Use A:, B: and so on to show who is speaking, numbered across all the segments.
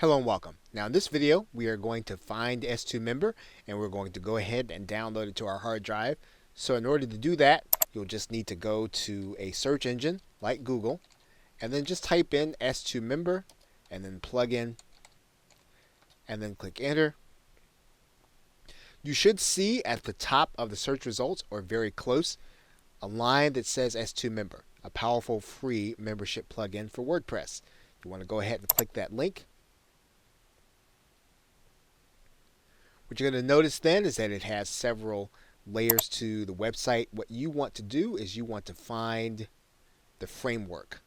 A: Hello and welcome. Now in this video we are going to find S2 member and we're going to go ahead and download it to our hard drive. So in order to do that, you'll just need to go to a search engine like Google and then just type in S2 member and then plug in and then click enter. You should see at the top of the search results or very close a line that says S2 member, a powerful free membership plugin for WordPress. You want to go ahead and click that link. What you're going to notice then is that it has several layers to the website. What you want to do is you want to find the framework,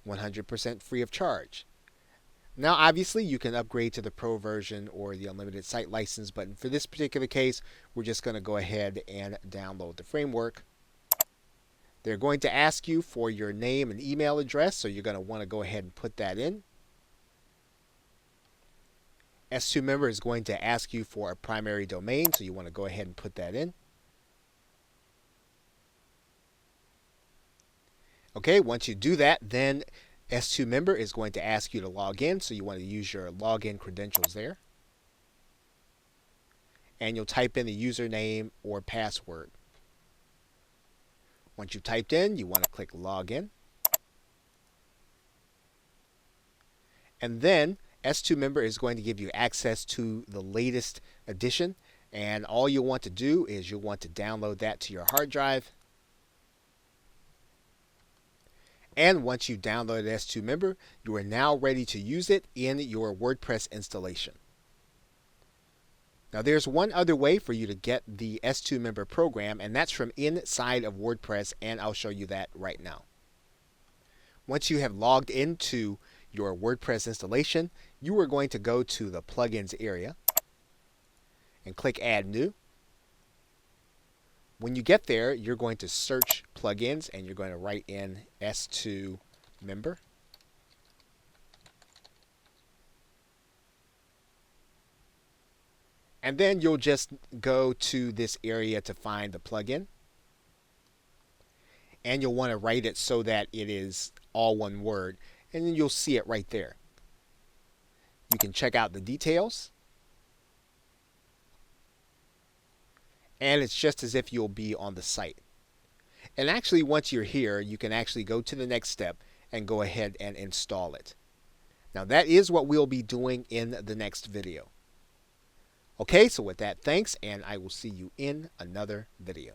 A: 100% free of charge. Now obviously you can upgrade to the pro version or the unlimited site license, but for this particular case we're just going to go ahead and download the framework. They're going to ask you for your name and email address, so you're going to want to go ahead and put that in. S2 member is going to ask you for a primary domain, so you want to go ahead and put that in. Okay, once you do that, then S2 member is going to ask you to log in, so you want to use your login credentials there. And you'll type in the username or password. Once you've typed in, you want to click login. And then S2 member is going to give you access to the latest edition, and all you'll want to do is you'll want to download that to your hard drive. And once you download S2 member, you are now ready to use it in your WordPress installation. Now there's one other way for you to get the S2 member program, and that's from inside of WordPress, and I'll show you that right now. Once you have logged into your WordPress installation, you are going to go to the plugins area and click add new. When you get there, you're going to search plugins and you're going to write in S2 member. And then you'll just go to this area to find the plugin. And you'll want to write it so that it is all one word. And then you'll see it right there. You can check out the details. And it's just as if you'll be on the site. And actually, once you're here, you can actually go to the next step and go ahead and install it. Now that is what we'll be doing in the next video. Okay, so with that, thanks, and I will see you in another video.